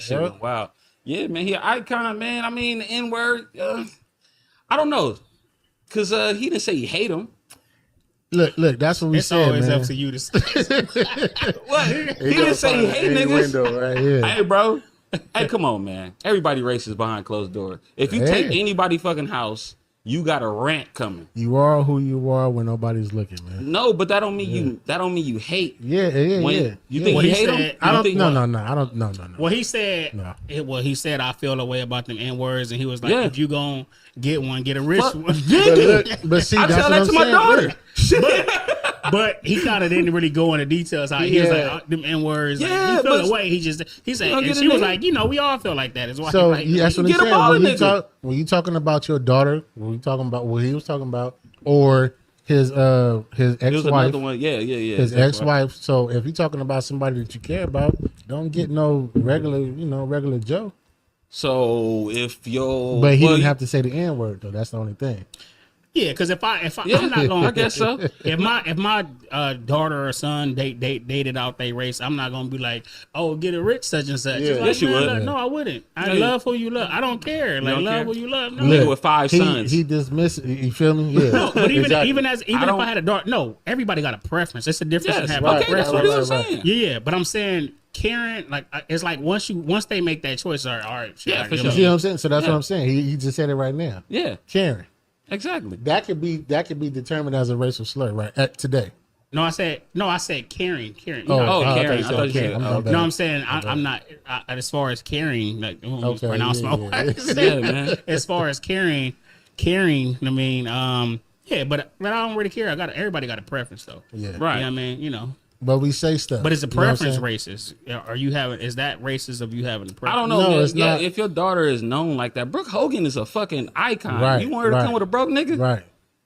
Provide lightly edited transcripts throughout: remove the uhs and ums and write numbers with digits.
Shit went wild. Yeah, man, he an icon, man. I mean, the N-word, I don't know. Because he didn't say he hate him. Look, that's what we said, man. It's always up to you to say. What? He didn't say he hate niggas. Window right here. Hey, bro. Hey, come on, man. Everybody racist behind closed doors. If you take anybody fucking house, you got a rant coming. You are who you are when nobody's looking, man. No, but that don't mean you. That don't mean you hate. Yeah. You think he hate him? I don't. No. I don't. No. Well, he said. No. He said I feel a way about them N words, and he was like, Yeah. if you gonna get one, get a rich one. But see, I that's tell what that I'm to my saying. daughter. But he kind of didn't really go into details. How he was like them N words. Yeah, he felt but- away. He said, and get she a was nigga. like, we all feel like that. Is why. So Like, that's what I'm Get a saying. baller When you nigga. talking about your daughter, when you talking about what he was talking about, or his There was ex-wife, another one. Yeah. his ex-wife. So if you're talking about somebody that you care about, don't get no regular Joe. So if your But he didn't have to say the N word though. That's the only thing. Yeah, because if I'm not going. I guess so. If my daughter or son dated out their race, I'm not gonna be like, oh, get a rich such and such. Yeah. It's like, Yes, you man, would. look, no, I wouldn't. I Yeah. love who you love. I don't care. Like don't love care? who you love. No. Nigga with 5 sons. He dismissed. You feel me? Yeah. No, but even Exactly. even if I had a daughter, no, everybody got a preference. It's a difference in Yes, having okay, a that's preference. what he was saying. Yeah, but I'm saying Karen, like it's like once they make that choice, all right, shit, Yeah, like, for you sure. know, You see what I'm saying? So that's Yeah. what I'm saying. He just said it right now. Yeah, Karen. exactly. That could be determined as a racial slur right today. No, I said caring. You Oh, know, Oh, I Karen. I thought thought you you said said. Karen. Oh, bad. No, I'm saying I'm not as far as caring. Like Okay, pronounce my yeah. words. Yeah, man. As far as caring. I mean, yeah, but I don't really care. Everybody got a preference though. Yeah. Right. You know what I mean, you know. But we say stuff. But is the You know what I'm preference saying? racist? Is that racist of you having a preference? I don't know. No, man. it's Yeah, not. if your daughter is known like that, Brooke Hogan is a fucking icon. Right, You want her to right. come with a broke nigga? Right.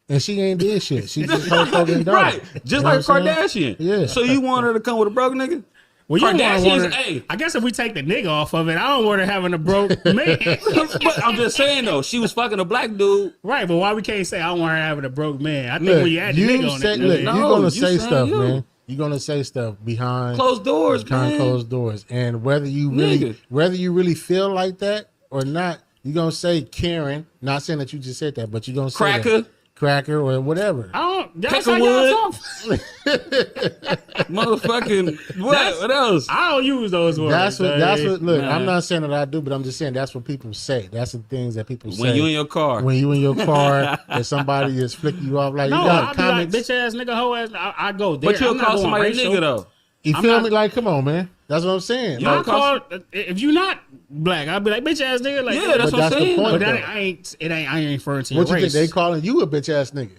And she ain't did shit. She just Hulk Hogan daughter. Right. Just You know like what I'm Kardashian. saying? Yeah. So you want her to come with a broke nigga? Well, you don't Kardashians, want her, hey. I guess if we take the nigga off of it, I don't want her having a broke man. But I'm just saying though, she was fucking a black dude. Right, but why we can't say I want her having a broke man? I think Look, when you add the you nigga on said, it, look, No, you're gonna you say saying stuff, you. man. You're gonna say stuff behind Closed doors, behind man. closed doors, and whether you Nigga. really feel like that or not, you're gonna say Karen. Not saying that you just said that, but you're gonna say Cracker. cracker, or whatever. I don't. That's how y'all Peckerwood. talk. Motherfucking what else? I don't use those words. That's what. Look, Man. I'm not saying that I do, but I'm just saying that's what people say. That's the things that people say When you in your car. when you in your car and somebody is flicking you off like No, you got I'll be like comments. bitch ass nigga, hoe ass. I go there. But you'll I'm not call going somebody a racial. nigga though. you I'm feel not- me? Like, come on, man. That's what I'm saying. You I Like, know, call if you not black, I'll be like bitch ass nigga. Like Yeah, that's but what I'm that's the saying. point. But that though. I ain't referring to What your you race. think they calling you a bitch ass nigga?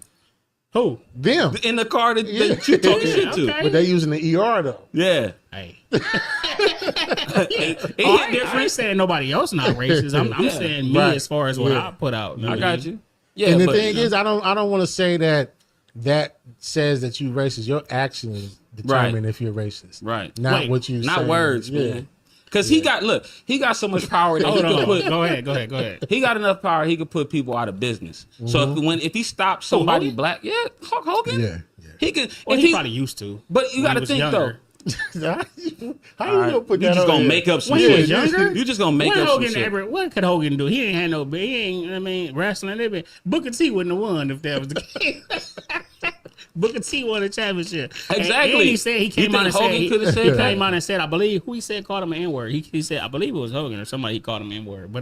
Who? Them, In the car that Yeah. you talking shit to. Okay. but they using the ER though. Yeah. Hey. It I hit ain't different. saying nobody else not racist. I'm Yeah. saying me Right. as far as what Yeah. I put out. I got you. Yeah, And the but, thing is, I don't want to say that says that you racist. Your actions determine Right. if you're racist. Right. Not Wait, what you not say. words, Yeah. man. Because he got so much power that he Hold could on. put. Go ahead. He got enough power. He could put people out of business. So if he stops somebody Hogan? black, yeah, Hulk Hogan, Yeah. he could. Well, if he he, probably used to. but you when got he to was think younger. How you gonna put you that just on gonna there? make up some When he shit. was younger? You just gonna make What up some Hogan shit. what could Hogan do? He ain't had no. He ain't. I mean, wrestling. Booker T wouldn't have won if that was the case. Booker T won the championship. Exactly. And he said he You came think out and Hogan said coulda said he that? came out and said I believe who he said called him an N word. He said I believe it was Hogan or somebody he called him N word. But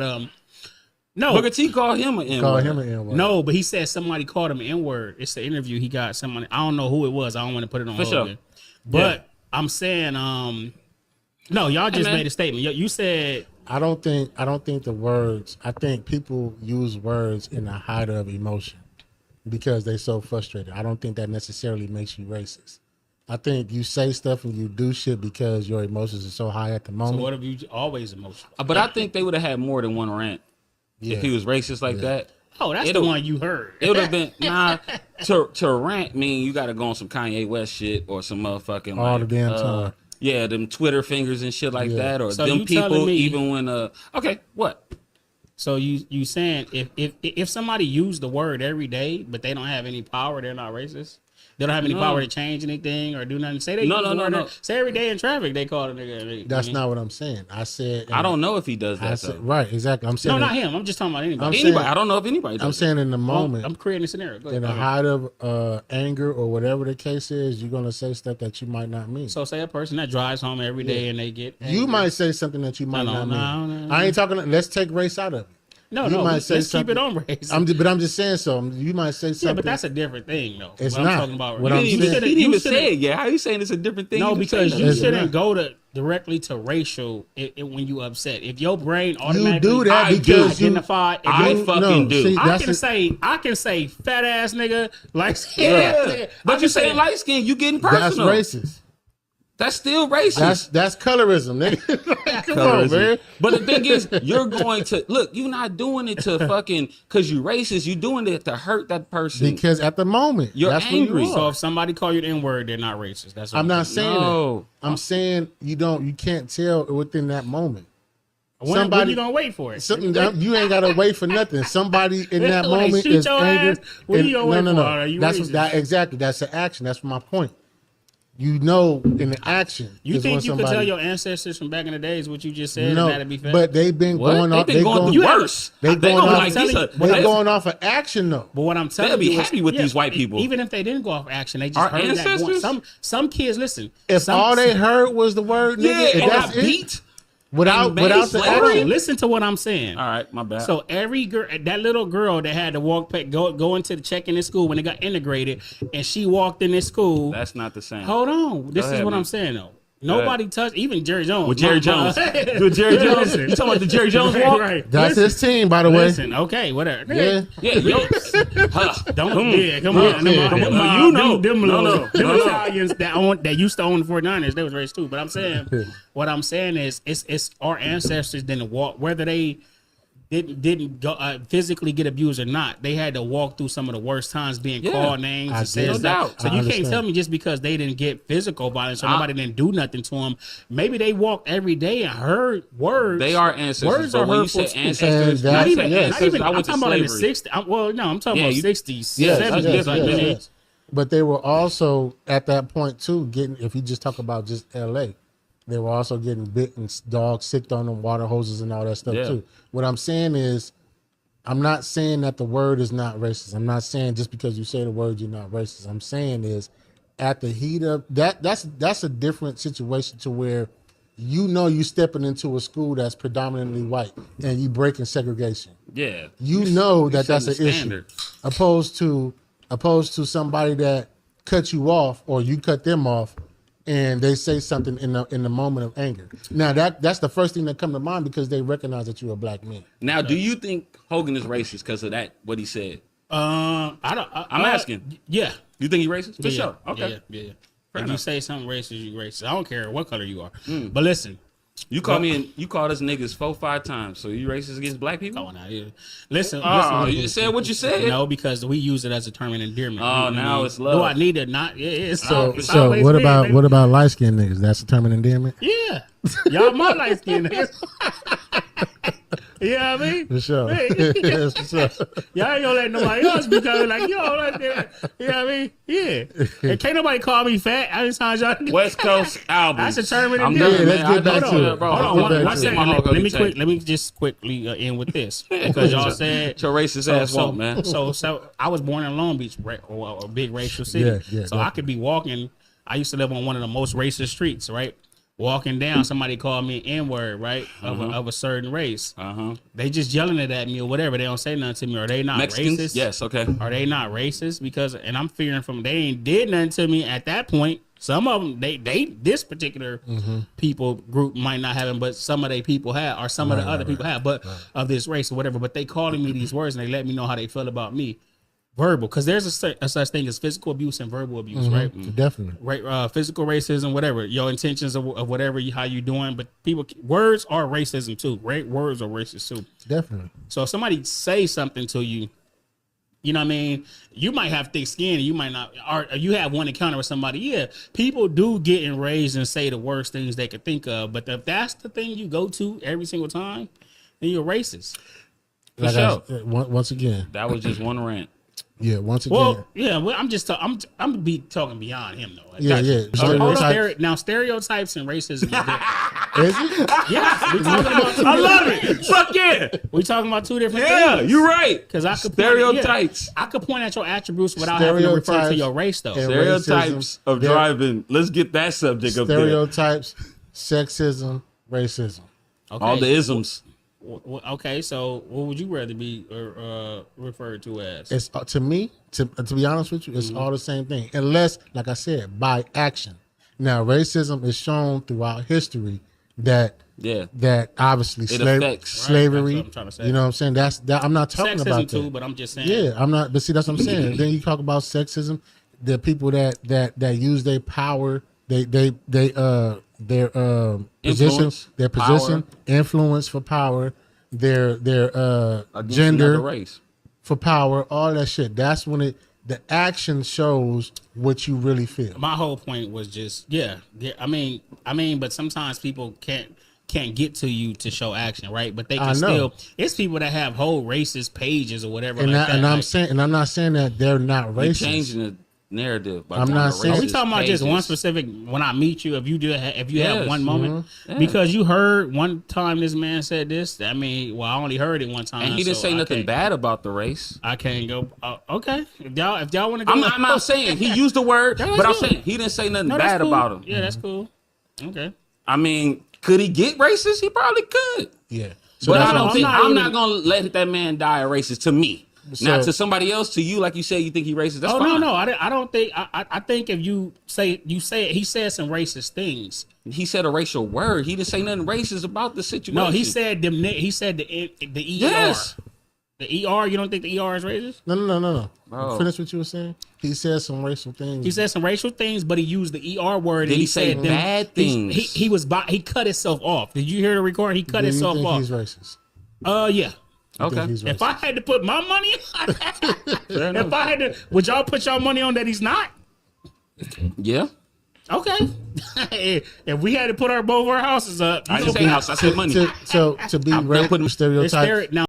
no. Booker T called him an Call N-word. him an N-word. No, but he said somebody called him an N-word. It's the interview he got. Somebody I don't know who it was. I don't want to put it on For Hogan. sure. But I'm saying, no, y'all just man. made a statement. You said I don't think the words. I think people use words in the height of emotion because they're so frustrated. I don't think that necessarily makes you racist. I think you say stuff and you do shit because your emotions are so high at the so. moment. What if you always emotional? But I think they would have had more than one rant Yeah. if he was racist like that. Oh, that's It'll- the one you heard. It would have been to rant mean you got to go on some Kanye West shit or some motherfucking All like, the damn time. Yeah, them Twitter fingers and shit like Yeah. that, or So them you telling people me- even when okay, what? So you saying if somebody used the word every day but they don't have any power, they're not racist? They don't have any No. power to change anything or do nothing. Say they No, use no, the no, word. no. Say every day in traffic they call a nigga. That's not what I'm saying. I said I don't know if he does I that said though. right, exactly. I'm saying No, not him. I'm just talking about anybody. I'm Anybody? saying- I don't know if anybody does. I'm saying in the moment, I'm creating a scenario. Go ahead. in the height of anger or whatever the case is, you're gonna say stuff that you might not mean. So say a person that drives home every day and they get You angry. might say something that you might No, not mean. no. I ain't talking. Let's take race out of it. No, You no. might Let's say keep something- it on race. But I'm just saying so. You might say something. yeah, but that's a different thing, though. It's what not. I'm talking about. What You I'm He you didn't saying- even, shouldn't- he didn't you even say shouldn't- it yet. How you saying it's a different thing? No, You just because saying you that. It's shouldn't not. go directly to racial when you upset. If your brain you automatically do that I do. because you. identify, if I you- fucking no, do. see, I that's can a- say fat ass nigga, like Yeah. But I you saying light skin, you getting That's personal. racist. That's still racist. That's colorism, nigga. Come on, man. But the thing is, you're going to look. You're not doing it to fucking because you racist. You're doing it to hurt that person. Because at the moment, You're that's angry. What you So are. if somebody call you the N word, they're not racist. That's what I'm not saying No. that. I'm saying you can't tell within that moment. When you gonna wait for it? Something you ain't gotta wait for nothing. Somebody in that When they moment shoot is your angry. ass, what and- you gonna wait no, for? no. Are you That's racist? that exactly. That's the action. That's my point. You know, in the action. You is think when you could somebody- tell your ancestors from back in the days what you just said? No, and that'd be fair? but they've been What? going They've off. been going through worse. They They going gonna be off. like, these are- They're going off of action though. But what I'm telling They'll be you is- happy with these white people. Even if they didn't go off action, they just Our heard that. Going, ancestors? some kids listen. If some, all they heard was the word nigga, Yeah, if and that's got it, beat. without and made without the slavery? action, listen to what I'm saying. All right, my bad. So every girl, that little girl that had to go into the check-in in school when they got integrated, and she walked in this school. That's not the same. Hold on, this ahead, is what man. I'm saying though. Nobody touched, even Jerry Jones. With Jerry Jones. With Jerry Jones. Listen. You talking about the Jerry Jones Right, walk? right. that's Listen, his team, by the way. Listen, okay, whatever. Yeah. Yeah, yo. Huh. Don't come on. You know. Them No, little no. them No, no. Italians that used to own the 49ers, they was raised too. But I'm saying, what I'm saying is, it's our ancestors didn't walk, whether they didn't go, physically get abused or not. They had to walk through some of the worst times being Yeah. called names I and said get it. stuff. No doubt. So I you can't understand. tell me just because they didn't get physical violence or nobody didn't do nothing to them. Maybe they walked every day and heard words. They are ancestors. Words but are when you hurtful say too. ancestors, And Not that's- even, yes. not even. I I'm went to talking about in the slavery. 60s. Well, no, I'm talking Yeah, about you- 60s, Yes, 70s. yes, like, yes, I mean, yes. But they were also at that point too getting. If you just talk about just L.A., they were also getting bitten, dogs sicked on them, water hoses, and all that stuff Yeah. too. What I'm saying is, I'm not saying that the word is not racist. I'm not saying just because you say the word you're not racist. I'm saying is, at the heat of that's a different situation to where, you stepping into a school that's predominantly white and you breaking segregation. yeah. You know that setting that's the an standard. issue, opposed to somebody that cut you off or you cut them off, and they say something in the moment of anger. Now that's the first thing that come to mind because they recognize that you're a black man. Now, do you think Hogan is racist because of that? What he said? I don't. I'm asking. Yeah. You think he's racist? For Yeah, sure. Okay. Yeah. Fair If you enough. say something racist, you racist. I don't care what color you are. But listen, You called me and you called us niggas 4-5 times. So you racist against black people? oh, now, yeah. Listen, Oh, listen. you said what you said. No, because we use it as a term of endearment. Oh, You know now what I it's mean? love. Do I need it? Not. Yeah, it's So it's so always what been, about baby. light skinned niggas? That's a term of endearment. Yeah, y'all my light skin. You know what I mean? For sure. Hey. Yes, for sure. Y'all ain't gonna let nobody else be coming like, yo, like that. You know what I mean? Yeah. And can't nobody call me fat. I just times y'all. West Coast album. That's a term of I'm endearment. done, Yeah, let's man. get back I to know, it. bro. Hold Let's on, get one, back one to second. My Hulk Hogan tape. Let me just quickly end with this because y'all said Your racist ass won't, man. So I was born in Long Beach, a big racial city. Yeah, so I could be walking. I used to live on one of the most racist streets, right? Walking down, somebody called me an N-word, right? Of a certain race. They just yelling it at me or whatever. They don't say nothing to me. Are they not Mexicans? racist? Yes, okay. Are they not racist? Because, and I'm fearing from, they ain't did nothing to me at that point. Some of them, this particular people group might not have them, but some of they people have, or some of the other people have, but of this race or whatever. But they calling me these words and they let me know how they feel about me. Verbal, because there's a such thing as physical abuse and verbal abuse, right? Definitely. Right, physical racism, whatever your intentions of whatever how you doing, but words are racism too, right? Words are racist too. Definitely. So if somebody say something to you, you know what I mean? You might have thick skin, and you might not, or you have one encounter with somebody. Yeah, people do get enraged and say the worst things they could think of, but if that's the thing you go to every single time, then you're racist. For sure. Once again, That was just one rant. Yeah, once again. Well, yeah, well, I'm be talking beyond him though. Yeah, Gotcha. yeah. Hold on, Stereotypes. now stereotypes and racism. Is different. Is it? Yes, we talking about two I love different it. Fuck yeah. We talking about two different Yeah, things. you're right. Because I could Stereotypes. I could point at your attributes without having to refer to your race though. and Stereotypes racism. of driving. Let's get that subject up there. Stereotypes, sexism, racism. Okay. All the isms. Okay, so what would you rather be referred to as? It's to me, to be honest with you, it's all the same thing, unless, like I said, by action. Now, racism is shown throughout history that obviously affects. slavery. Right, that's what I'm trying to say. You know what I'm saying? That I'm not talking Sexism about too, that. but I'm just saying. Yeah, I'm not. But see, that's what I'm saying. Then you talk about sexism. The people that use their power, their Influence, their position, power. influence for power, their Against gender another race. for power, all that shit. That's when the action shows what you really feel. My whole point was just I mean, but sometimes people can't get to you to show action, right? But they can still. It's people that have whole racist pages or whatever. And like that. I'm like, saying, and I'm not saying that they're not You're racist. changing the narrative. By I'm going not to saying- Are we racist talking about just one pages. specific? When I meet you, if you have Yes. one moment, Yeah. because you heard one time this man said this. I mean, well, I only heard it one time, And he didn't so say I nothing can't- bad about the race. I can't go. Okay, if y'all want to go, I'm not saying he used the word, That's but I'm good. saying he didn't say nothing No, that's bad cool. about him. Yeah, that's cool. Okay. I mean, could he get racist? He probably could. Yeah. But that's I what don't I'm think not I'm even- not gonna let that man die a racist to me. Now So- to somebody else, to you, like you said, you think he racist. That's Oh fine. no, I don't think. I think if you say it, he said some racist things. He said a racial word. He didn't say nothing racist about the situation. No, he said the ER. Yes. The ER. You don't think the ER is racist? No. Bro. Finish what you were saying. He said some racial things. He said some racial things, but he used the ER word. Did and he say said them- bad things? He cut himself off. Did you hear the recording? He cut Do you himself think off. he's racist? Yeah. You think Okay. he's If racist? I had to put my money, Fair enough. if I had to, would y'all put y'all money on that he's not? Yeah. Okay. If we had to put both our houses up, I didn't say house. I said money. To be I'm not putting- racist, stereotypes. now